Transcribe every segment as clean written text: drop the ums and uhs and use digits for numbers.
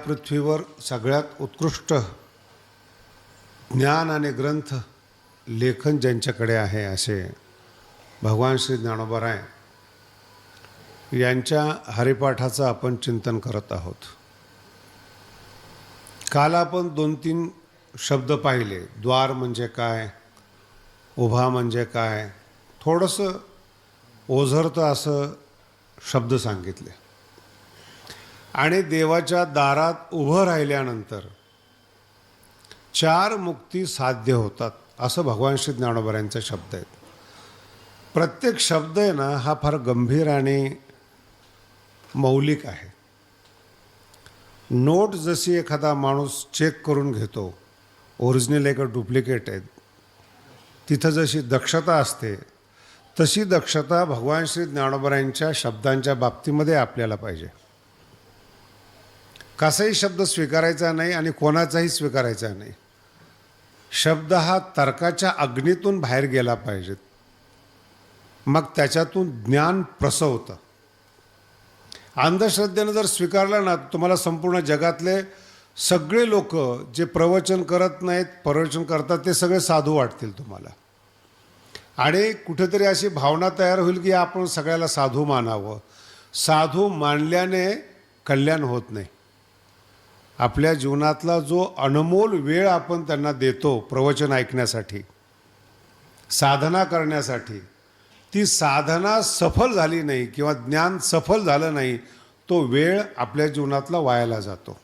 पृथ्वीवर सगळ्यात उत्कृष्ट ज्ञान आणि ग्रंथ लेखन ज्यांच्याकडे आहे असे भगवान श्री ज्ञानोबराय यांच्या हरिपाठाचं आपण चिंतन करत आहोत। काल आपण 2-3 शब्द पाहिले। द्वार म्हणजे काय, उभा म्हणजे काय, थोडंसं ओझरतं असं शब्द सांगितले आणि देवाच्या दारात उभं राहिल्यानंतर 4 मुक्ती साध्य होतात असं भगवान श्री ज्ञानोबरायांचे शब्द आहेत। प्रत्येक शब्द आहे ना हा फार गंभीर आणि मौलिक आहे। नोट जशी एखादा माणूस चेक करून घेतो, ओरिजिनल एक डुप्लिकेट आहे, तिथं जशी दक्षता असते तशी दक्षता भगवान श्री ज्ञानोबरायांच्या शब्दांच्या बाबतीमध्ये आपल्याला पाहिजे। कसाही शब्द स्वीकारायचा नाही आणि कोणाचाही स्वीकारायचा नाही। शब्द हा तर्काच्या अग्नीतून बाहेर गेला पाहिजे, मग त्याच्यातून ज्ञान प्रसवतं। अंधश्रद्धेनं जर स्वीकारला ना, तुम्हाला संपूर्ण जगातले सगळे लोक जे प्रवचन करत नाहीत, प्रवचन करतात, ते सगळे साधू वाटतील तुम्हाला आणि कुठेतरी अशी भावना तयार होईल की आपण सगळ्याला साधू मानावं। साधू मानल्याने कल्याण होत नाही। आपल्या जीवनातला जो अनमोल वेळ आपण त्यांना देतो प्रवचन ऐकण्यासाठी, साधना करण्यासाठी, ती साधना सफल झाली नाही किंवा ज्ञान सफल झालं नाही, तो वेळ आपल्या जीवनातला वायाला जातो।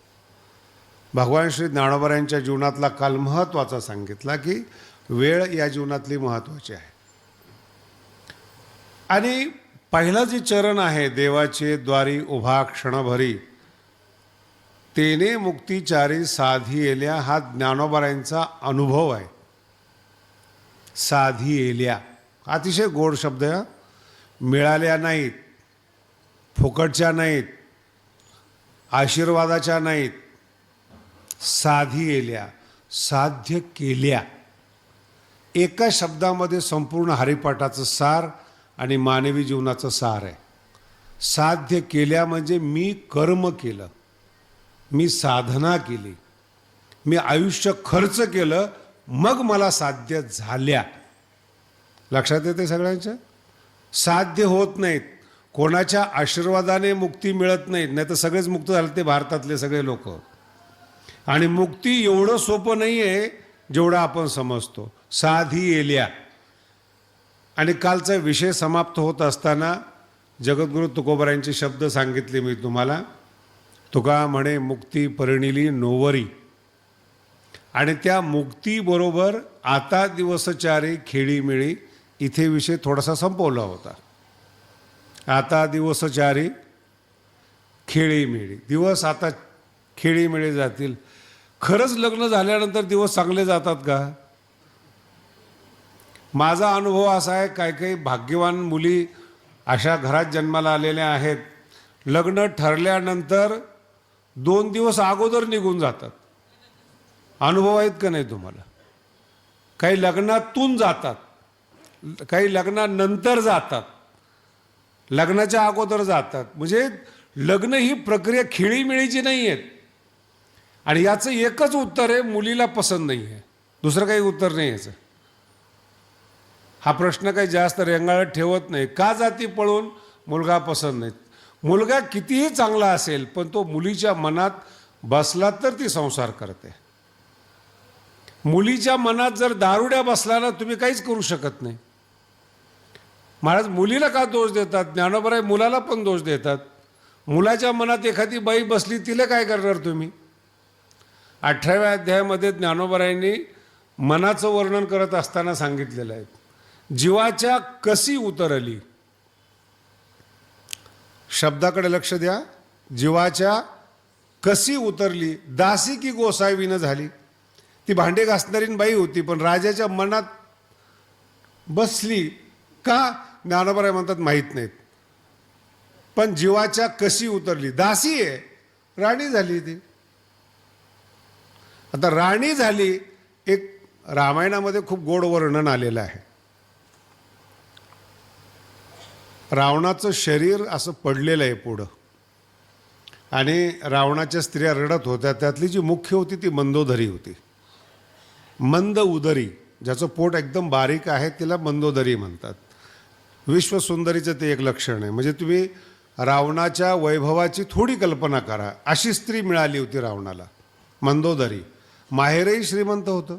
भगवान श्री ज्ञानोबरायांच्या जीवनातला काल महत्त्वाचा सांगितला की वेळ या जीवनातली महत्त्वाची आहे। आणि पहिला जे चरण आहे, देवाचे द्वारी उभा क्षणभरी तेने मुक्तिचारी साधी येल्या, हा ज्ञानोबरायांचा अनुभव आहे। साधी येल्या अतिशय गोड शब्द आहे। मिळाल्या नाहीत, फुकटच्या नाहीत, आशीर्वादाच्या नाहीत, साधी येल्या, साध्य केल्या। एका शब्दामध्ये संपूर्ण हरिपाठाचं सार आणि मानवी जीवनाचं सार आहे। साध्य केल्या म्हणजे मी कर्म केलं, मी साधना केली, मी आयुष्य खर्च केलं, मग मला साध्य झाल्या। लक्षात येते सगळ्यांच्या? साध्य होत नाहीत, कोणाच्या आशीर्वादाने मुक्ती मिळत नाहीत, नाही तर सगळेच मुक्त झाले ते भारतातले सगळे लोक। आणि मुक्ती एवढं सोपं नाही आहे जेवढं आपण समजतो। साधी येल्या। आणि कालचा विषय समाप्त होत असताना जगद्गुरू तुकोबरायांचे शब्द सांगितले मी तुम्हाला। तुका म्हणे मुक्ती परिणिली नोवरी, आणि त्या मुक्तीबरोबर आता दिवसचारी खेळीमेळी, इथे विषय थोडासा संपवला होता। आता दिवसचारी खेळीमेळी, दिवस आता खेळीमेळी जातील। खरंच लग्न झाल्यानंतर दिवस चांगले जातात का? माझा अनुभव असा आहे, काही भाग्यवान मुली अशा घरात जन्माला आलेल्या आहेत, लग्न ठरल्यानंतर 2 दिवस अगोदर निघून जातात। अनुभव आहेत का नाही तुम्हाला? काही लग्नातून जातात, काही लग्नानंतर जातात, लग्नाच्या अगोदर जातात। म्हणजे लग्न ही प्रक्रिया खेळीमेळीची नाही आहे। आणि याचं एकच उत्तर आहे, मुलीला पसंत नाही आहे, दुसरं काही उत्तर नाही याचं। हा प्रश्न काही जास्त रेंगाळत ठेवत नाही। का जाती पळून? मुलगा पसंत नाही। मुलगा कितीही चांगला असेल पण तो मुलीच्या मनात बसला तर ती संसार करते। मुलीच्या मनात जर दारुड्या बसला ना, तुम्ही काहीच करू शकत नाही। महाराज मुलीला का दोष देतात? ज्ञानोबराय मुलाला पण दोष देतात। मुलाच्या मनात एखादी बाई बसली, तिला काय करणार तुम्ही? 18व्या अध्यायामध्ये ज्ञानोबरायांनी मनाचं वर्णन करत असताना सांगितलेलं आहे, जीवाच्या कसी उतरली। शब्दाकडे लक्ष द्या। जीवाच्या कसी उतरली, दासी की गोसावीनं झाली। ती भांडे घासणारी बाई होती, पण राजाच्या मनात बसली का? ज्ञानोबराय म्हणतात माहीत नाहीत, पण जीवाच्या कशी उतरली। दासी आहे, राणी झाली ती। आता राणी झाली, एक रामायणामध्ये खूप गोड वर्णन आलेलं आहे। रावणाचं शरीर असं पडलेलं आहे पुढं, आणि रावणाच्या स्त्रिया रडत होत्या. त्यातली जी मुख्य होती ती मंदोदरी होती. मंद उदरी, ज्याचं पोट एकदम बारीक आहे तिला मंदोदरी म्हणतात. विश्वसुंदरीचं ते एक लक्षण आहे. म्हणजे तुम्ही रावणाच्या वैभवाची थोडी कल्पना करा, अशी स्त्री मिळाली होती रावणाला, मंदोदरी. माहेरही श्रीमंत होतं,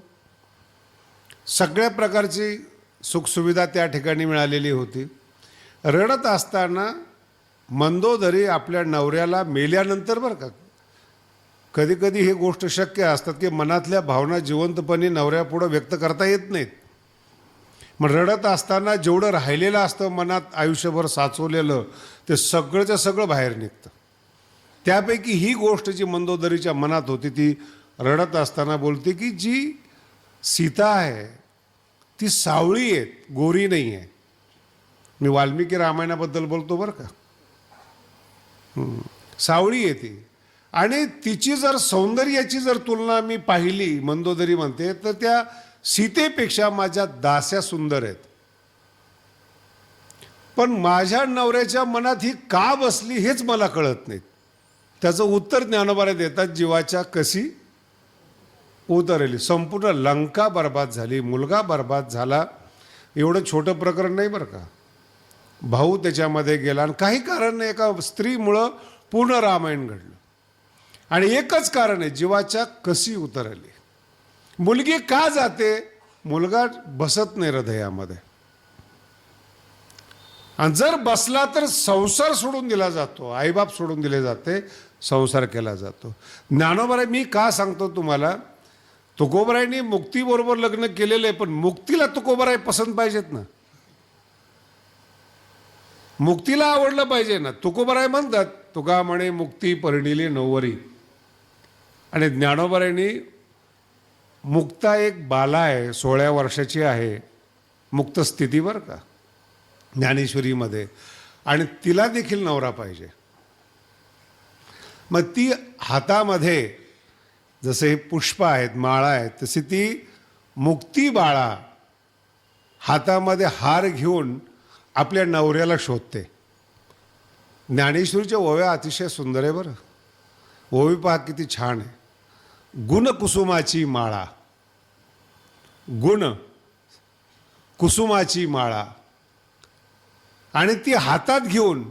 सगळ्या प्रकारची सुखसुविधा त्या ठिकाणी मिळालेली होती. रडत असताना मंदोदरी आपल्या नवऱ्याला मेल्यानंतर, बरं का, कधी कधी ही गोष्ट शक्य असतात की मनातल्या भावना जिवंतपणे नवऱ्यापुढं व्यक्त करता येत नाहीत. मग रडत असताना जेवढं राहिलेलं असतं मनात आयुष्यभर साचवलेलं, ते सगळंच्या सगळं बाहेर निघतं. त्यापैकी ही गोष्ट जी मंदोदरीच्या मनात होती, ती रडत असताना बोलते की जी सीता आहे ती सावळी आहे, गोरी नाही आहे. मी वाल्मिकी रामायणाबद्दल बोलतो बरं का. सावळी आहे ती, आणि तिची जर सौंदर्याची जर तुलना मी पाहिली, मंदोदरी म्हणते, तर त्या सीतेपेक्षा माझ्या दास्या सुंदर आहेत. पण माझ्या नवऱ्याच्या मनात ही का बसली हेच मला कळत नाही. त्याचं उत्तर ज्ञानोबा देतात, जीवाच्या कशी उतरली. संपूर्ण लंका बर्बाद झाली, मुलगा बर्बाद झाला. एवढं छोटं प्रकरण नाही बरं का. भाऊ त्याच्यामध्ये गेला, आणि काही कारण नाही, एका स्त्रीमुळं पूर्ण रामायण घडलं. आणि एकच कारण आहे, जीवाच्या कशी उतरली. मुलगी का जाते, मुलगा बसत नाही हृदयामध्ये, आणि जर बसला तर संसार सोडून दिला जातो, आईबाप सोडून दिले जाते, संसार केला जातो. ज्ञानोबा, मी का सांगतो तुम्हाला, तुकोबरायांनी मुक्तीबरोबर लग्न केलेलं आहे, पण मुक्तीला तुकोबराय पसंत पाहिजेत ना, मुक्तीला आवडलं पाहिजे ना. तुकोबराय म्हणतात, तुका म्हणे मुक्ती परिणिली नववरी. आणि ज्ञानोबरायांनी, मुक्ता एक बाला आहे, 16 वर्षाची आहे, मुक्त स्थिती बरं का, ज्ञानेश्वरीमध्ये, आणि तिला देखील नवरा पाहिजे. मग ती हातामध्ये जसे हे पुष्प आहेत, माळा आहेत, तशी ती मुक्ती बाळा हातामध्ये हार घेऊन आपल्या नवऱ्याला शोधते. ज्ञानेश्वरीच्या ओव्या अतिशय सुंदर आहे बरं. ओवी पहा किती छान आहे. गुण कुसुमाची माळा, गुण कुसुमाची माळा, आणि ती हातात घेऊन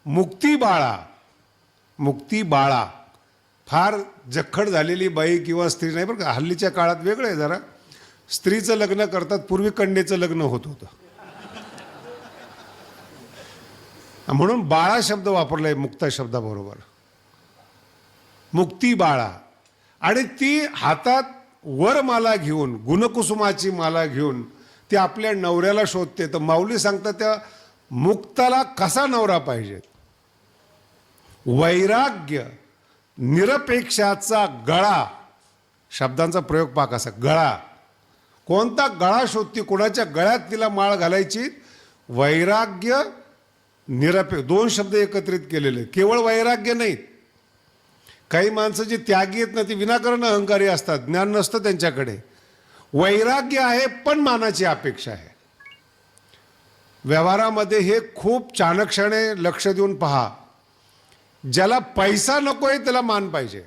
मुक्ती बाळा. मुक्ती बाळा फार जखड झालेली बाई किंवा स्त्री नाही बरं का. हल्लीच्या काळात वेगळं आहे जरा. स्त्रीचं लग्न करतात, पूर्वी कन्येचं लग्न होत होतं, म्हणून बाळा शब्द वापरलाय मुक्ता शब्दाबरोबर. मुक्ती बाळा, आणि ती हातात वरमाला घेऊन, गुणकुसुमाची माला घेऊन ती आपल्या नवऱ्याला शोधते. तर माऊली सांगतात, त्या मुक्ताला कसा नवरा पाहिजे. वैराग्य, निरपेक्षाचा गळा, शब्दांचा प्रयोग पहा कसा. गळा, कोणता गळा शोधते, कोणाच्या गळ्यात तिला माळ घालायची. वैराग्य, निरपेक्ष, दोन शब्द एकत्रित केलेले. केवळ वैराग्य नाहीत, काही माणसं जी त्यागी आहेत ना, ती विनाकारण अहंकारी असतात, ज्ञान नसतं त्यांच्याकडे. वैराग्य आहे पण मानाची अपेक्षा आहे. व्यवहारामध्ये हे खूप चाणक्षणे लक्ष देऊन पहा. ज्याला पैसा नकोय त्याला मान पाहिजे,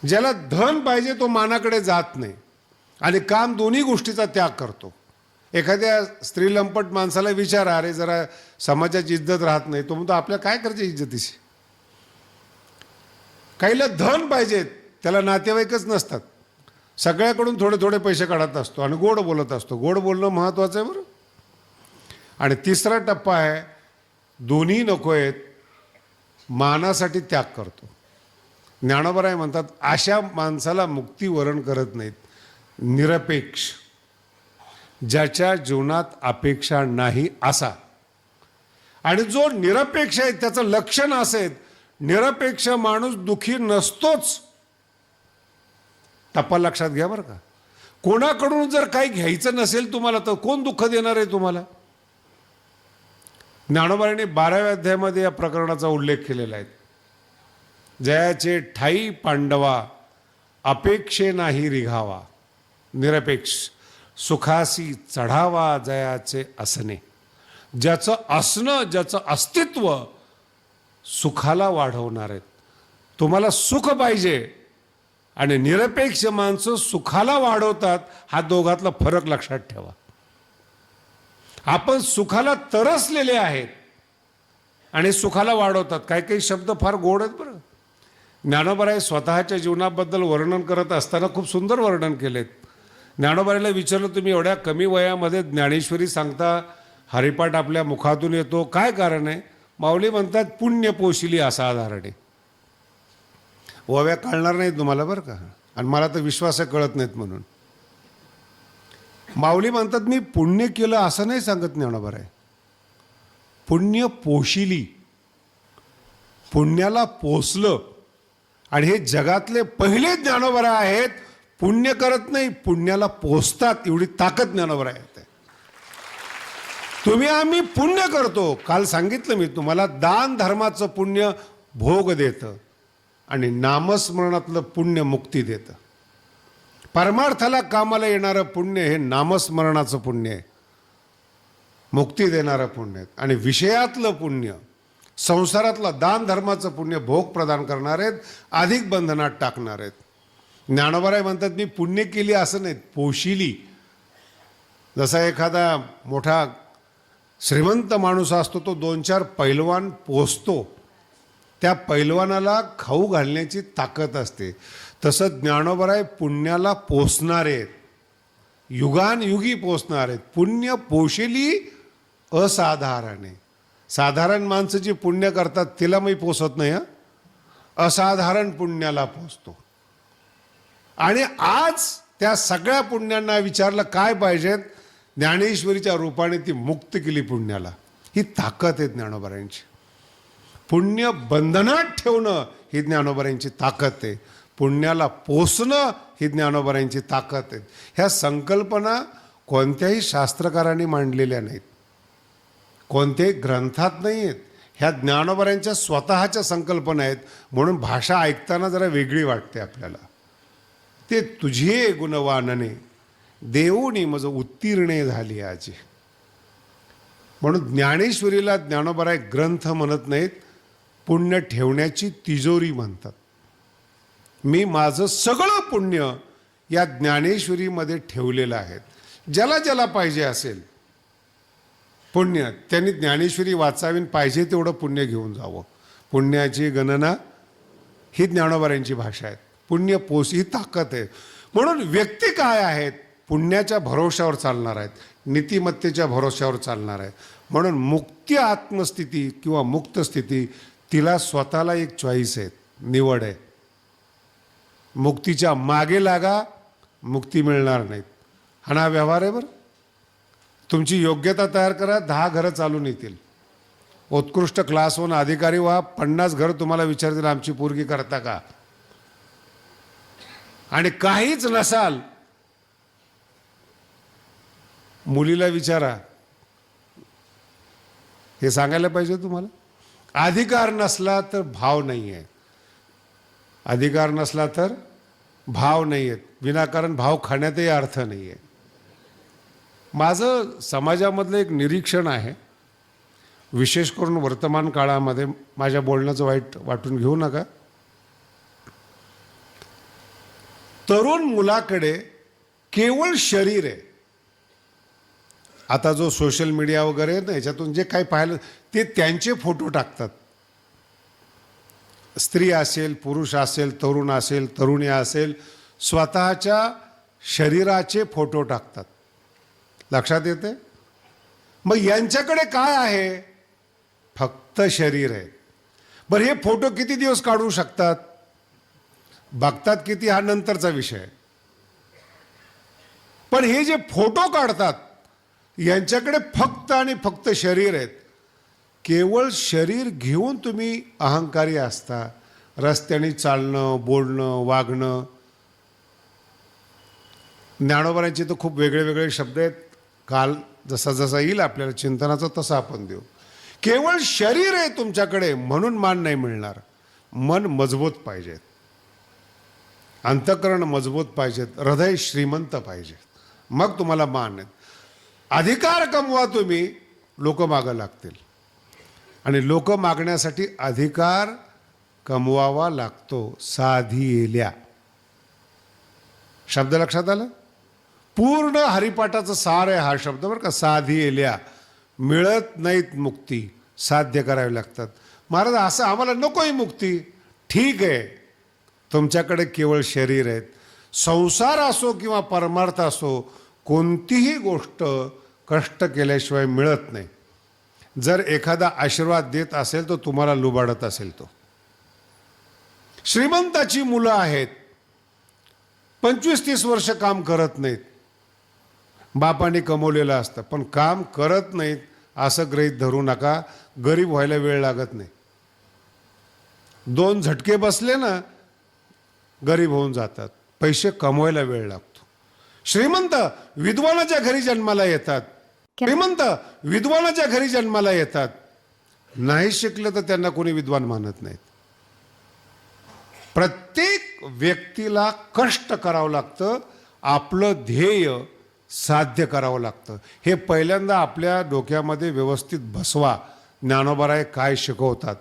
ज्याला धन पाहिजे तो मानाकडे जात नाही, आणि काम दोन्ही गोष्टीचा त्याग करतो. एखाद्या स्त्री लंपट माणसाला विचारा, अरे जरा समाजाची इज्जत राहत नाही, तो म्हणतो आपल्या काय करायची इज्जतीशी. काहीला धन पाहिजेत, त्याला नातेवाईकच नसतात, सगळ्याकडून थोडे थोडे पैसे काढत असतो आणि गोड बोलत असतो. गोड बोलणं महत्त्वाचं आहे बरं. आणि तिसरा टप्पा आहे, दोन्ही नको आहेत, मानासाठी त्याग करतो. ज्ञानोबराय म्हणतात, अशा माणसाला मुक्ती वरण करत नाहीत. निरपेक्ष, ज्याच्या जीवनात अपेक्षा नाही असा. आणि जो निरपेक्ष आहे त्याचं लक्षण असेल, निरपेक्ष माणूस दुखी नसतोच. टप्पा लक्षात घ्या बरं का. कोणाकडून जर काही घ्यायचं नसेल तुम्हाला, तर कोण दुःख देणार आहे तुम्हाला. ज्ञानोबांनी 12व्या अध्यायामध्ये या प्रकरणाचा उल्लेख केलेला आहे. जयाचे ठाई पांडवा, अपेक्षे नाही रिघावा. निरपेक्ष, सुखासी चढावा जयाचे असणे. ज्याचं असणं, ज्याचं अस्तित्व सुखाला वाढवणार आहेत. तुम्हाला सुख पाहिजे आणि निरपेक्ष माणसं सुखाला वाढवतात, हा दोघातला फरक लक्षात ठेवा. आपण सुखाला तरसलेले आहेत आणि सुखाला वाढवतात. काही काही शब्द फार गोड आहेत बरं. ज्ञानोबाराय स्वतःच्या जीवनाबद्दल वर्णन करत असताना खूप सुंदर वर्णन केलेत. ज्ञानोबारायला विचारलं, तुम्ही एवढ्या कमी वयामध्ये ज्ञानेश्वरी सांगता, हरिपाठ आपल्या मुखातून येतो, काय कारण आहे? माऊली म्हणतात, पुण्य पोशिली असाधारणे. ओव्या कळणार नाहीत तुम्हाला बरं का, आणि मला तर विश्वास कळत नाहीत म्हणून. माऊली म्हणतात, मी पुण्य केलं असं नाही सांगत ज्ञानोबाराय, पुण्य पोशिली, पुण्याला पोचलं. आणि हे जगातले पहिले ज्ञानोबाराय आहेत, पुण्य करत नाही, पुण्याला पोचतात, एवढी ताकद ज्ञानोबाराय आहे. तुम्ही आम्ही पुण्य करतो. काल सांगितलं मी तुम्हाला, दान धर्माचं पुण्य भोग देतं आणि नामस्मरणातलं पुण्य मुक्ती देतं. परमार्थाला कामाला येणारं पुण्य हे नामस्मरणाचं पुण्य आहे, मुक्ती देणारं पुण्य आहे. आणि विषयातलं पुण्य, संसारातलं दान धर्माचं पुण्य भोग प्रदान करणार आहेत, अधिक बंधनात टाकणार आहेत. ज्ञानोबाराय म्हणतात, मी पुण्य केली असं नाही, पोशिली. जसा एखादा मोठा श्रीमंत माणूस असतो, तो 2-4 पैलवान पोसतो, त्या पैलवानाला खाऊ घालण्याची ताकद असते. तसं ज्ञानोबाराय पुण्याला पोसणारे आहेत, युगानयुगी पोसणार आहेत. पुण्य पोशिली असाधारणे. साधारण माणसं जी पुण्य करतात तिला मी पोसत नाही, असाधारण पुण्याला पोसतो. आणि आज त्या सगळ्या पुण्यांना विचारलं काय पाहिजेत, ज्ञानेश्वरीच्या रूपाने ती मुक्त केली पुण्याला. ही ताकद आहे ज्ञानोबारायांची. पुण्य बंधनात ठेवणं ही ज्ञानोबारायांची ताकद आहे, पुण्याला पोसणं ही ज्ञानोबारायांची ताकद आहे. ह्या संकल्पना कोणत्याही शास्त्रकारांनी मांडलेल्या नाहीत, कोणत्याही ग्रंथात नाही आहेत. ह्या ज्ञानोबारायांच्या स्वतःच्या संकल्पना आहेत. म्हणून भाषा ऐकताना जरा वेगळी वाटते आपल्याला. ते तुझे गुणवानने देऊनी मज उत्तीर्णे झाली आजी. म्हणून ज्ञानेश्वरीला ज्ञानोबाराय ग्रंथ म्हणत नाहीत, पुण्य ठेवण्याची तिजोरी म्हणतात. मी माझं सगळं पुण्य या ज्ञानेश्वरीमध्ये ठेवलेलं आहे. ज्याला ज्याला पाहिजे असेल पुण्य, त्यांनी ज्ञानेश्वरी वाचावी, पाहिजे तेवढं पुण्य घेऊन जावं. पुण्याची गणना ही ज्ञानोबारायांची भाषा आहे. पुण्य पोस ही ताकद आहे. म्हणून व्यक्ती काय आहेत, पुण्याच्या भरोश्यावर चालणार आहेत, नीतिमत्तेच्या भरोश्यावर चालणार आहे. म्हणून मुक्ती आत्मस्थिती किंवा मुक्त स्थिती, तिला स्वतःला एक चॉईस आहे, निवड आहे. मुक्तीच्या मागे लागा, मुक्ती मिळणार नाहीत. हा ना व्यवहार आहे बरं. तुमची योग्यता तयार करा, 10 घरं चालून येतील. उत्कृष्ट क्लास 1 अधिकारी व्हा, 50 घरं तुम्हाला विचारतील आमची पोरगी करता का. आणि काहीच नसाल, मुलीला विचारा, हे सांगायला पाहिजे तुम्हाला. अधिकार नसला तर भाव नाही आहे, अधिकार नसला तर भाव नाही आहेत. विनाकारण भाव खाण्यातही अर्थ नाही आहे. माझं समाजामधलं एक निरीक्षण आहे, विशेष करून वर्तमान काळामध्ये. माझ्या बोलण्याचं वाईट वाटून घेऊ नका. तरुण मुलाकडे केवळ शरीर आहे. आता जो सोशल मीडिया वगैरे ना, याच्यातून जे काही पाहिलं ते त्यांचे फोटो टाकतात. स्त्री असेल, पुरुष असेल, तरुण असेल, तरुणी असेल, स्वतःच्या शरीराचे फोटो टाकतात. लक्षात येते. मग यांच्याकडे काय आहे, फक्त शरीर आहे. बरं, हे फोटो किती दिवस काढू शकतात, बघतात किती हा नंतरचा विषय. पण हे जे फोटो काढतात यांच्याकडे फक्त आणि फक्त शरीर आहेत. केवळ शरीर घेऊन तुम्ही अहंकारी असता. रस्त्याने चालणं, बोलणं, वागणं. ज्ञानोबारांचे तर खूप वेगळे वेगळे शब्द आहेत. काल जसा जसा येईल आपल्याला चिंतनाचा तसा आपण देऊ. केवळ शरीर आहे तुमच्याकडे म्हणून मान नाही मिळणार. मन मजबूत पाहिजेत, अंतःकरण मजबूत पाहिजेत, हृदय श्रीमंत पाहिजे, मग तुम्हाला मान आहेत. अधिकार कमवा तुम्ही, लोक मागं लागतील. आणि लोक मागण्यासाठी अधिकार कमवावा लागतो. साधिएल्या शब्द लक्षात आला? पूर्ण हरिपाठाचं सार आहे हा शब्द बरं का. साधिएल्या. मिळत नाहीत मुक्ती, साध्य करावी लागतात. महाराज असं आम्हाला नकोय मुक्ती. ठीक आहे, तुमच्याकडे केवळ शरीर आहेत. संसार असो किंवा परमार्थ असो, कोणतीही गोष्ट कष्ट केल्याशिवाय मिळत नाही. जर एखादा आशीर्वाद देत असेल तो तुम्हाला लुबाडत असेल. तो श्रीमंताची मुलं आहेत, 25-30 वर्ष काम करत नाहीत. बापाने कमवलेलं असतं पण काम करत नाहीत असं गृहीत धरू नका. गरीब व्हायला वेळ लागत नाही. 2 झटके बसले ना गरीब होऊन जातात. पैसे कमवायला वेळ लागतो. श्रीमंत विद्वानाच्या घरी जन्माला येतात. श्रीमंत विद्वानाच्या घरी जन्माला येतात. नाही शिकले तर त्यांना कोणी विद्वान मानत नाहीत. प्रत्येक व्यक्तीला कष्ट करावं लागतं. आपलं ध्येय साध्य करावं लागतं. हे पहिल्यांदा आपल्या डोक्यामध्ये व्यवस्थित बसवा. ज्ञानोबराय काय शिकवतात?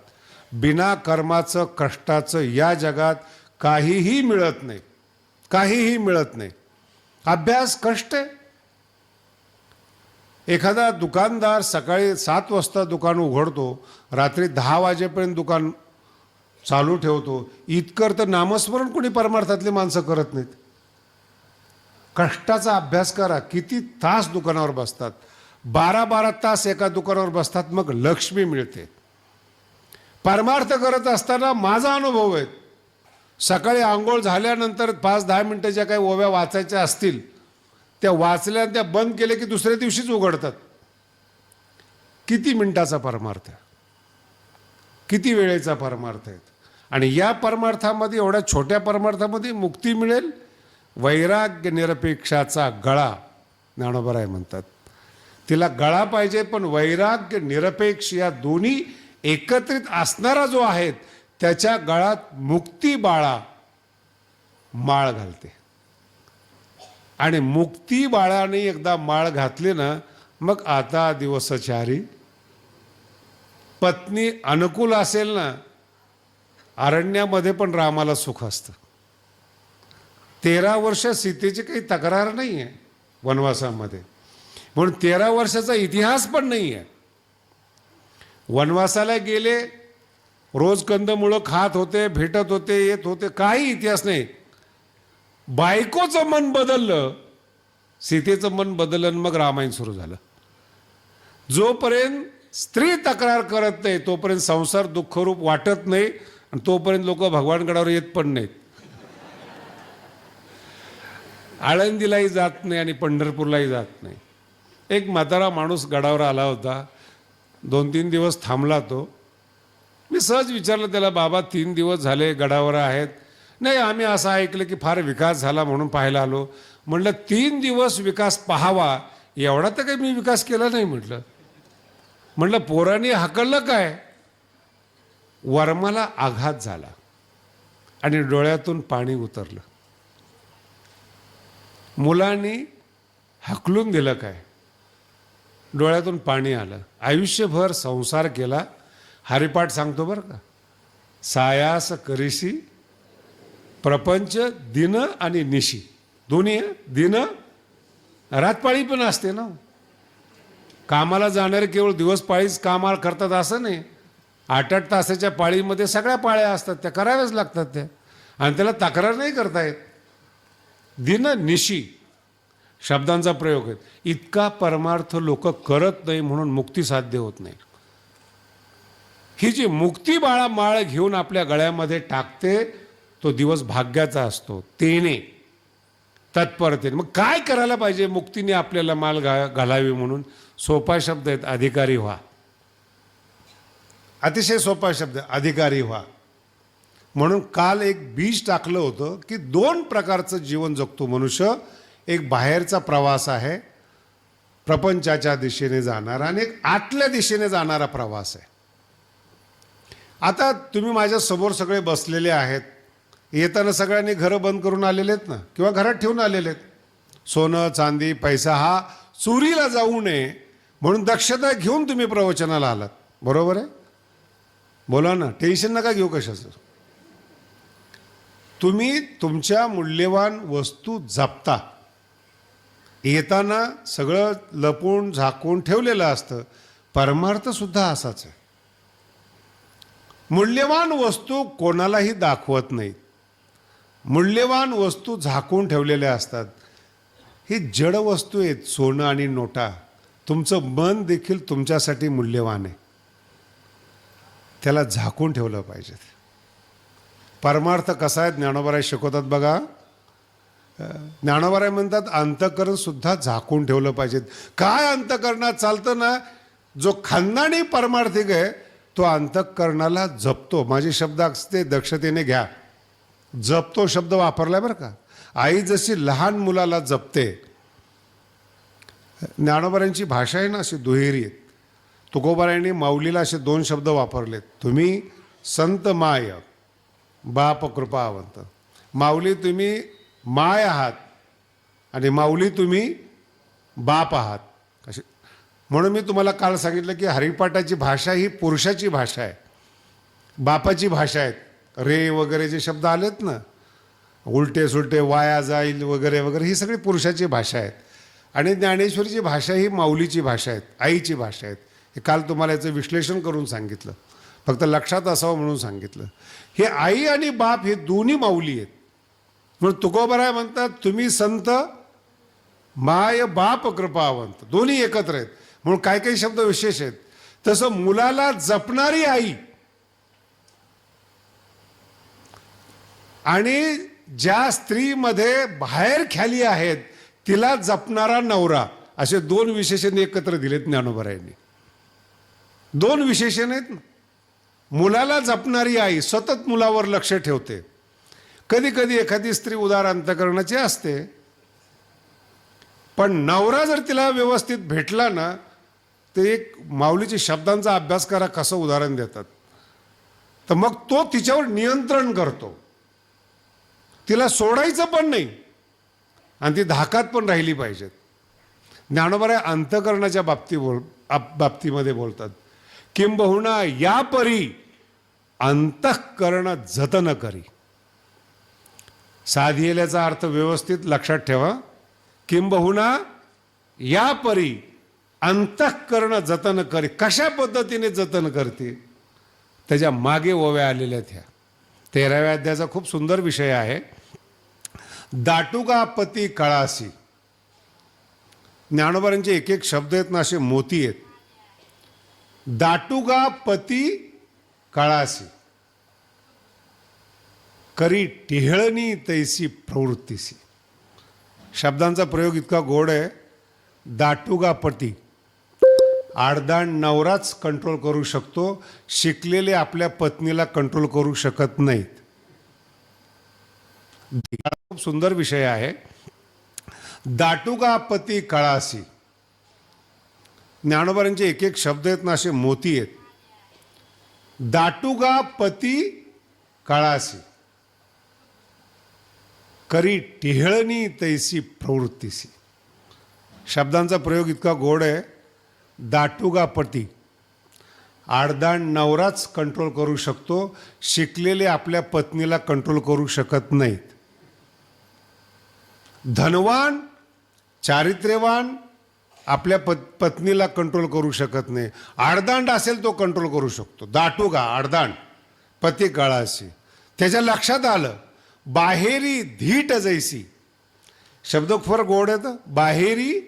बिना कर्माचं कष्टाचं या जगात काहीही मिळत नाही. काहीही मिळत नाही. अभ्यास कष्ट आहे. एखादा दुकानदार सकाळी 7 वाजता दुकान उघडतो, रात्री 10 वाजेपर्यंत दुकान चालू ठेवतो. इतकं तर नामस्मरण कोणी परमार्थातली माणसं करत नाहीत. कष्टाचा अभ्यास करा. किती तास दुकानावर बसतात? 12-12 तास एका दुकानावर बसतात, मग लक्ष्मी मिळते. परमार्थ करत असताना माझा अनुभव आहे, सकाळी आंघोळ झाल्यानंतर 5-10 मिनटं ज्या काही ओव्या वाचायच्या असतील त्या वाचल्या, त्या बंद केले की दुसऱ्या दिवशीच उघडतात. किती मिनिटाचा परमार्थ आहे, किती वेळेचा परमार्थ आहे. आणि या परमार्थामध्ये, एवढ्या छोट्या परमार्थामध्ये मुक्ती मिळेल. वैराग्य निरपेक्षाचा गळा ज्ञानोबराय म्हणतात. तिला गळा पाहिजे, पण वैराग्य निरपेक्ष या दोन्ही एकत्रित असणारा जो आहे त्याच्या गळात मुक्ती बाळा माळ घालते. आणि मुक्ती बाळाने एकदा माळ घातली ना, मग आता दिवसचारी. पत्नी अनुकूल असेल ना, अरण्यामध्ये पण रामाला सुख असतं. 13 वर्ष सीतेची काही तक्रार नाही आहे वनवासामध्ये, म्हणून 13 वर्षाचा इतिहास पण नाही आहे. वनवासाला गेले, रोज कंदमुळं खात होते, भेटत होते, येत होते, काही इतिहास नाही. बायकोचं मन बदललं, सीतेचं मन बदललं, मग रामायण सुरू झालं. जोपर्यंत स्त्री तक्रार करत नाही तोपर्यंत संसार दुःखरूप वाटत नाही, आणि तोपर्यंत लोक भगवानगडावर येत पण नाहीत. आळंदीलाही जात नाही आणि पंढरपूरलाही जात नाही. एक म्हातारा माणूस गडावर आला होता. 2-3 दिवस थांबला तो. मी सहज विचारलं त्याला, बाबा 3 दिवस झाले गडावर आहेत? नाही, आम्ही असं ऐकलं की फार विकास झाला म्हणून पाहायला आलो. म्हटलं 3 दिवस विकास पाहावा एवढा तर काही मी विकास केला नाही. म्हटलं पोरांनी हाकललं काय? वर्माला आघात झाला आणि डोळ्यातून पाणी उतरलं. मुलांनी हकलून दिलं काय? डोळ्यातून पाणी आलं. आयुष्यभर संसार केला. हरिपाठ सांगतो बरं का, सायास करीशी प्रपंच दिन आणि निशी दोन्ही. दिन रातपाळी पण असते ना. कामाला जाणारे केवळ दिवस पाळीच कामाला करतात असं नाही. 8-8 तासाच्या पाळीमध्ये सगळ्या पाळ्या असतात, त्या कराव्याच लागतात त्या, आणि त्याला तक्रार नाही करता येत. दिन निशी शब्दांचा प्रयोग आहे. इतका परमार्थ लोक करत नाही म्हणून मुक्ती साध्य होत नाही. ही जी मुक्ती बाळा माळ घेऊन आपल्या गळ्यामध्ये टाकते तो दिवस भाग्याचा असतो. तेने तत्परतेने. मग काय करायला पाहिजे मुक्तीने आपल्याला माळ घालावी म्हणून? सोपा शब्द आहेत, अधिकारी व्हा. अतिशय सोपा शब्द, अधिकारी व्हा. म्हणून काल एक बीज टाकलं होतं की 2 प्रकारचं जीवन जगतो मनुष्य. एक बाहेरचा प्रवास आहे, प्रपंचाच्या दिशेने जाणारा, आणि एक आतल्या दिशेने जाणारा प्रवास आहे. आता तुम्ही माझ्या समोर सगळे बसलेले आहेत. येताना सगळ्यांनी घरं बंद करून आलेले आहेत ना, किंवा घरात ठेवून आलेले आहेत. सोनं चांदी पैसा हा चोरीला जाऊ नये म्हणून दक्षता घेऊन तुम्ही प्रवचनाला आलात, बरोबर आहे? बोला ना, टेन्शन नका घेऊ कशाचं. तुम्ही तुमच्या मूल्यवान वस्तू जपता. येताना सगळं लपून झाकून ठेवलेलं असतं. परमार्थ सुद्धा असाच आहे. मूल्यवान वस्तू कोणालाही दाखवत नाहीत. मूल्यवान वस्तू झाकून ठेवलेल्या असतात. ही जड वस्तू आहेत, सोनं आणि नोटा. तुमचं मन देखील तुमच्यासाठी मूल्यवान आहे, त्याला झाकून ठेवलं पाहिजे. परमार्थ कसा आहे ज्ञानोबाराय शिकवतात बघा. ज्ञानोबाराय म्हणतात अंतःकरण सुद्धा झाकून ठेवलं पाहिजे. काय अंतःकरणात चालतं ना, जो खानदानी परमार्थिक आहे तो अंतःकरणाला जपतो. माझे शब्द असते दक्षतेने घ्या. जपतो शब्द वापरलाय बरं का. आई जशी लहान मुलाला जपते. ज्ञानोबारायांची भाषा आहे ना अशी दुहेरी आहेत. तुकोबारायांनी माऊलीला असे 2 शब्द वापरलेत. तुम्ही संत माय, बाप कृपावंत. माऊली तुम्ही माय आहात आणि माऊली तुम्ही बाप आहात. असे म्हणून मी तुम्हाला काल सांगितलं की हरिपाठाची भाषा ही पुरुषाची भाषा आहे, बापाची भाषा आहे. रे वगैरे जे शब्द आलेत ना, उलटे सुलटे, वाया जाईल वगैरे वगैरे, ही सगळी पुरुषाची भाषा आहेत. आणि ज्ञानेश्वरीची भाषा ही माऊलीची भाषा आहे, आईची भाषा आहे. हे काल तुम्हाला याचं विश्लेषण करून सांगितलं, फक्त लक्षात असावं म्हणून सांगितलं. हे आई आणि बाप हे दोन्ही माऊली आहेत. म्हणून तुकोबाराय म्हणतात तुम्ही संत माय बाप कृपावंत, दोन्ही एकत्र आहेत. म्हणून काही काही शब्द विशेष आहेत. तसं मुलाला जपणारी आई आणि ज्या स्त्रीमध्ये बाहेर ख्याली आहेत तिला जपणारा नवरा, असे 2 विशेषण एकत्र दिलेत ज्ञानोबारायांनी. 2 विशेषण आहेत ना. मुलाला जपणारी आई सतत मुलावर लक्ष ठेवते. कधी कधी एखादी स्त्री उदार अंतःकरणाची असते, पण नवरा जर तिला व्यवस्थित भेटला ना, ते एक माऊलीच्या शब्दांचा अभ्यास करा कसं उदाहरण देतात. तर मग तो तिच्यावर नियंत्रण करतो. तिला सोडायचं पण नाही आणि ती धाकात पण राहिली पाहिजेत. ज्ञानोबाराय अंतःकरणाच्या बाबतीमध्ये बोलतात, किंबहुना या परी अंतःकरण जतन करी. साधियेल्याचा अर्थ व्यवस्थित लक्षात ठेवा. किंबहुना या परी अंतःकरण जतन करी. कशा पद्धतीने जतन करते त्याच्या मागे ओव्या आलेल्या आहेत. ह्या 13व्या अध्यायाचा खूप सुंदर विषय आहे. दाटुका पती कळासी. ज्ञानोबारांचे एक एक शब्द आहेत ना असे मोती आहेत. दाटुका पती कळासी करी टिहळणी तैसी प्रवृत्तीसी. शब्दांचा प्रयोग इतका गोड आहे. दाटुगा पती, आडदांड नवराच कंट्रोल करू शकतो, शिकलेले आपल्या पत्नीला कंट्रोल करू शकत नाहीत. खूप सुंदर विषय आहे. दाटुगा पती कळासी. ज्ञानोबारांचे एक एक शब्द आहेत ना असे मोती आहेत. दाटुगा पती कळासी करी टिहळणी तैसी प्रवृत्तीसी. शब्दांचा प्रयोग इतका गोड आहे. दाटुगा पती, आडदांड नवराच कंट्रोल करू शकतो, शिकलेले आपल्या पत्नीला कंट्रोल करू शकत नाहीत. धनवान चारित्र्यवान आपल्या पत्नीला कंट्रोल करू शकत नाही. आडदांड असेल तो कंट्रोल करू शकतो. दाटुगा आडदांड पती कळासी. त्याच्या लक्षात आलं बाहेरी धीट जैसी. शब्द फार गोड आहेत. बाहेरी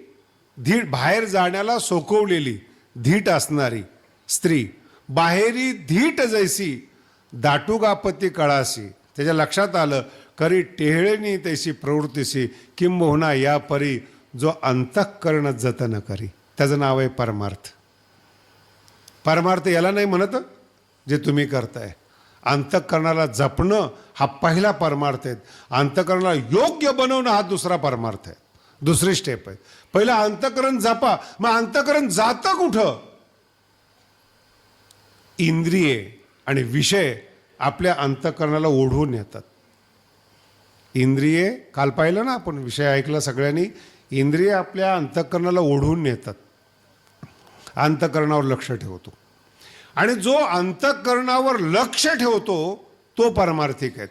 धीट, बाहेर जाण्याला सोकवलेली, धीट असणारी स्त्री. बाहेरी धीट जैसी दाटुगा पती कळासी. त्याच्या लक्षात आलं करी टेहळणी तैसी प्रवृत्तीसी. किंबहुना या परी जो अंतःकरण जतन करी. त्याचं नाव आहे परमार्थ. परमार्थ याला नाही म्हणत जे तुम्ही करताय. अंतःकरणाला जपणं हा पहिला परमार्थ आहे. अंतःकरणाला योग्य बनवणं हा दुसरा परमार्थ आहे, दुसरी स्टेप आहे. पहिलं अंतःकरण जपा. मग अंतःकरण जातं कुठं? इंद्रिये आणि विषय आपल्या अंतःकरणाला ओढून येतात. इंद्रिये, काल पाहिलं ना आपण, विषय ऐकला सगळ्यांनी. इंद्रिय आपल्या अंतःकरणाला ओढून नेतात, अंतःकरणावर लक्ष ठेवतो. आणि जो अंतःकरणावर लक्ष ठेवतो तो पारमार्थिक आहे,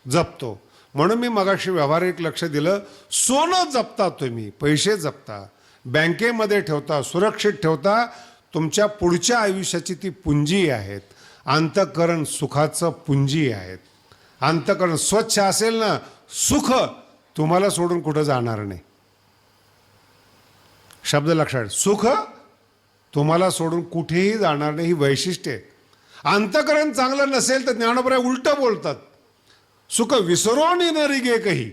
जपतो. म्हणून मी मगाशी व्यावहारिक लक्ष दिलं. सोनं जपता, तुम्ही पैसे जपता, बँकेमध्ये ठेवता, सुरक्षित ठेवता, तुमच्या पुढच्या आयुष्याची ती पुंजी आहेत. अंतःकरण सुखाचं पुंजी आहेत. अंतःकरण स्वच्छ असेल ना, सुख तुम्हाला सोडून कुठं जाणार नाही. शब्द लक्षात, सुख तुम्हाला सोडून कुठेही जाणार नाही, ही वैशिष्ट्य आहे. अंतःकरण चांगलं नसेल तर ज्ञानोबा उलटं बोलतात. सुख विसरून येणारी गे काही.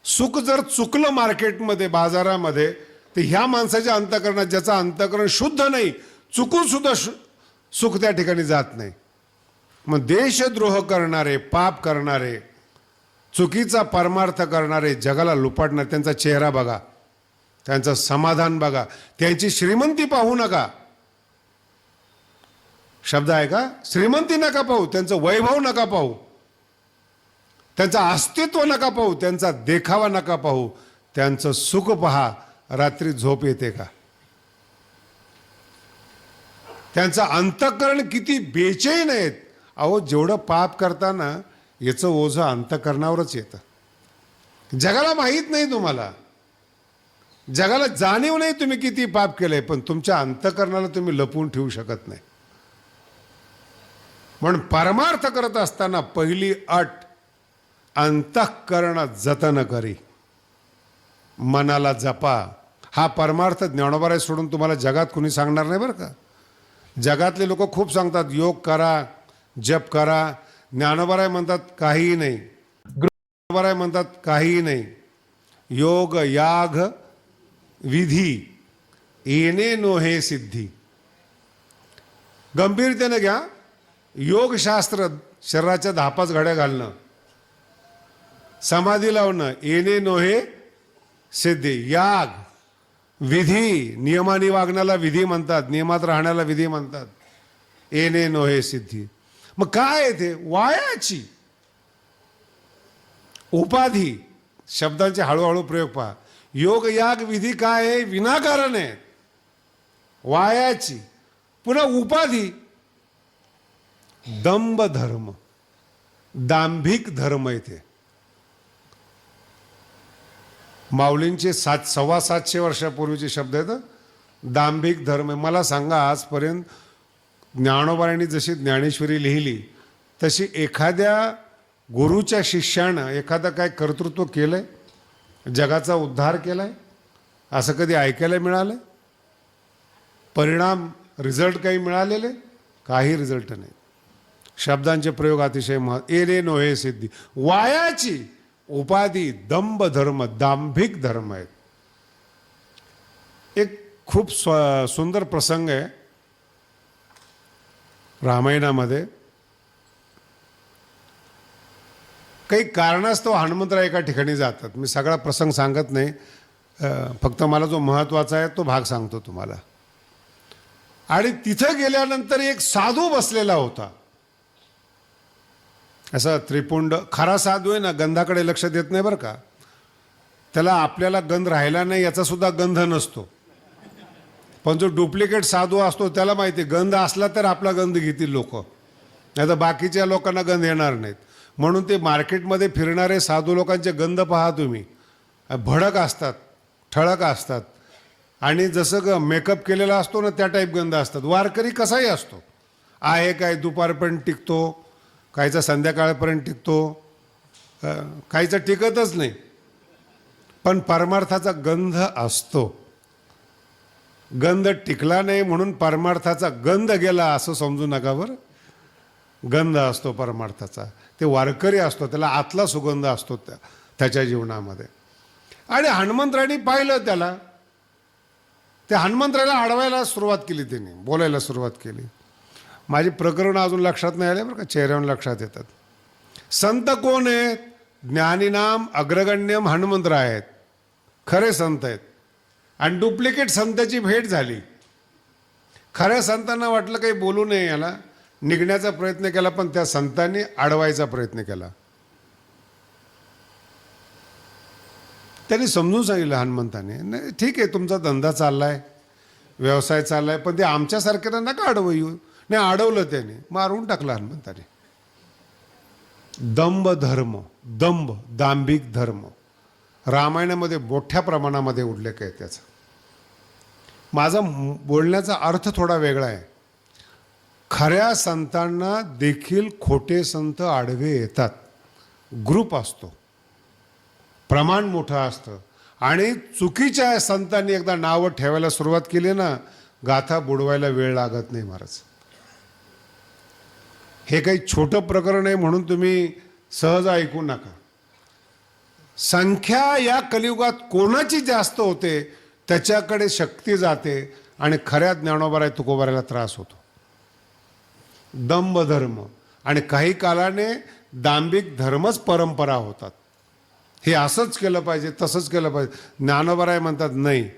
सुख जर चुकलं मार्केटमध्ये, बाजारामध्ये, तर ह्या माणसाच्या अंतःकरणात, ज्याचं अंतःकरण शुद्ध नाही, चुकून सुद्धा सुख त्या ठिकाणी जात नाही. मग देशद्रोह करणारे, पाप करणारे, चुकीचा परमार्थ करणारे, जगाला लुपाटणारे, त्यांचा चेहरा बघा, त्यांचं समाधान बघा, त्यांची श्रीमंती पाहू नका. शब्द आहे का? श्रीमंती नका पाहू, त्यांचं वैभव नका पाहू, त्यांचं अस्तित्व नका पाहू, त्यांचा देखावा नका पाहू, त्यांचं सुख पहा. रात्री झोप येते का? त्यांचं अंतःकरण किती बेचैन आहेत. अहो, जेवढं पाप करताना याचं ओझं अंतःकरणावरच येतं. जगाला माहीत नाही, तुम्हाला जगाला जाणीव नाही तुम्ही किती पाप केलंय, पण तुमच्या अंतःकरणाला तुम्ही लपवून ठेवू शकत नाही. म्हणून परमार्थ करत असताना पहिली अट, अंतःकरण जतन करी, मनाला जपा. हा परमार्थ ज्ञानोबा सोडून तुम्हाला जगात कुणी सांगणार नाही बरं का. जगातले लोक खूप सांगतात, योग करा, जप करा. ज्ञानोबा म्हणतात काहीही नाही. ज्ञानोबा म्हणतात काहीही नाही. योग याग विधी येणे नोहे सिद्धी. गंभीरतेने घ्या. योगशास्त्र शरीराच्या 10-5 घड्या घालणं, समाधी लावणं, येणे नोहे सिद्धी. याग विधी, नियमाने वागण्याला विधी म्हणतात, नियमात राहण्याला विधी म्हणतात. येणे नोहे सिद्धी. मग काय आहे ते? वायाची उपाधी. शब्दांचे हळूहळू प्रयोग पहा. योग याग विधी काय आहे? विनाकारण आहे, वायाची. पुन्हा उपाधी, दंभ धर्म, दांभिक धर्म येते. माऊलींचे 700-725 वर्षापूर्वीचे शब्द आहेत. दांभिक धर्म. मला सांगा, आजपर्यंत ज्ञानोबांनी जशी ज्ञानेश्वरी लिहिली तशी एखाद्या गुरुच्या शिष्यानं एखादं काय कर्तृत्व केलंय, जगाचा उद्धार केलाय, असं कधी ऐकायला मिळालं? परिणाम, रिझल्ट काही मिळालेले? काही रिझल्ट नाही. शब्दांचे प्रयोग अतिशय एने नोहे सिद्धी. वायाची उपाधी, दंभ धर्म, दांभिक धर्म आहेत. एक खूप सुंदर प्रसंग आहे रामायणामध्ये. काही कारणास्तव हनुमंतराय एका ठिकाणी जातात. मी सगळा प्रसंग सांगत नाही, फक्त मला जो महत्त्वाचा आहे तो भाग सांगतो तुम्हाला. आणि तिथं गेल्यानंतर एक साधू बसलेला होता. असा त्रिपुंड, खरा साधू आहे ना, गंधाकडे लक्ष देत नाही बरं का. त्याला आपल्याला गंध राहिला नाही याचा सुद्धा गंध नसतो. पण जो डुप्लिकेट साधू असतो त्याला माहिती आहे, गंध असला तर आपला गंध घेतील लोक, नाही तर बाकीच्या लोकांना गंध येणार नाहीत. म्हणून ते मार्केटमध्ये फिरणारे साधू लोकांचे गंध पहा तुम्ही. भडक असतात, ठळक असतात, आणि जसं मेकअप केलेला असतो ना त्या टाईप गंध असतात. वारकरी कसाही असतो, आहे काय दुपारपर्यंत टिकतो, काहीचा संध्याकाळपर्यंत टिकतो, काहीचा टिकतच नाही. पण परमार्थाचा गंध असतो. गंध टिकला नाही म्हणून परमार्थाचा गंध गेला असं समजू नका बरं. गंध असतो परमार्थाचा. ते वारकरी असतो, त्याला आतला सुगंध असतो त्याच्या जीवनामध्ये. आणि हनुमंतरायांनी पाहिलं त्याला. त्या हनुमंतरायाला अडवायला सुरुवात केली, त्यांनी बोलायला सुरुवात केली. माझी प्रकरण अजून लक्षात नाही आले बरं का, चेहऱ्यावर लक्षात येतात. संत कोण आहेत? ज्ञानीनाम अग्रगण्यम हनुमंतराय आहेत, खरे संत आहेत. आणि डुप्लिकेट संताची भेट झाली. खऱ्या संतांना वाटलं काही बोलू नये, याला निघण्याचा प्रयत्न केला, पण त्या संतांनी अडवायचा प्रयत्न केला. त्यांनी समजून सांगितलं हनुमंताने, नाही ठीक आहे, तुमचा धंदा चाललाय, व्यवसाय चाललाय, पण ते आमच्यासारख्याला नका अडवू. नाही अडवलं त्याने, मारून टाकलं हनुमंताने. दंभ धर्म, दंभ दांभिक धर्म रामायणामध्ये मोठ्या प्रमाणामध्ये उल्लेख आहे त्याचा. माझा बोलण्याचा अर्थ थोडा वेगळा आहे. खऱ्या संतांना देखील खोटे संत आडवे येतात. ग्रुप असतो, प्रमाण मोठं असतं, आणि चुकीच्या संतांनी एकदा नावं ठेवायला सुरुवात केली ना, गाथा बुडवायला वेळ लागत नाही महाराज. हे काही छोटं प्रकरण आहे म्हणून तुम्ही सहज ऐकू नका. संख्या या कलियुगात कोणाची जास्त होते त्याच्याकडे शक्ती जाते आणि खऱ्या ज्ञानोबाराय तुकोबारायला त्रास होतो. दंभ धर्म आणि काही कालाने दांभिक धर्मच परंपरा होतात. हे असंच केलं पाहिजे, तसंच केलं पाहिजे. ज्ञानोबाराय म्हणतात नाही,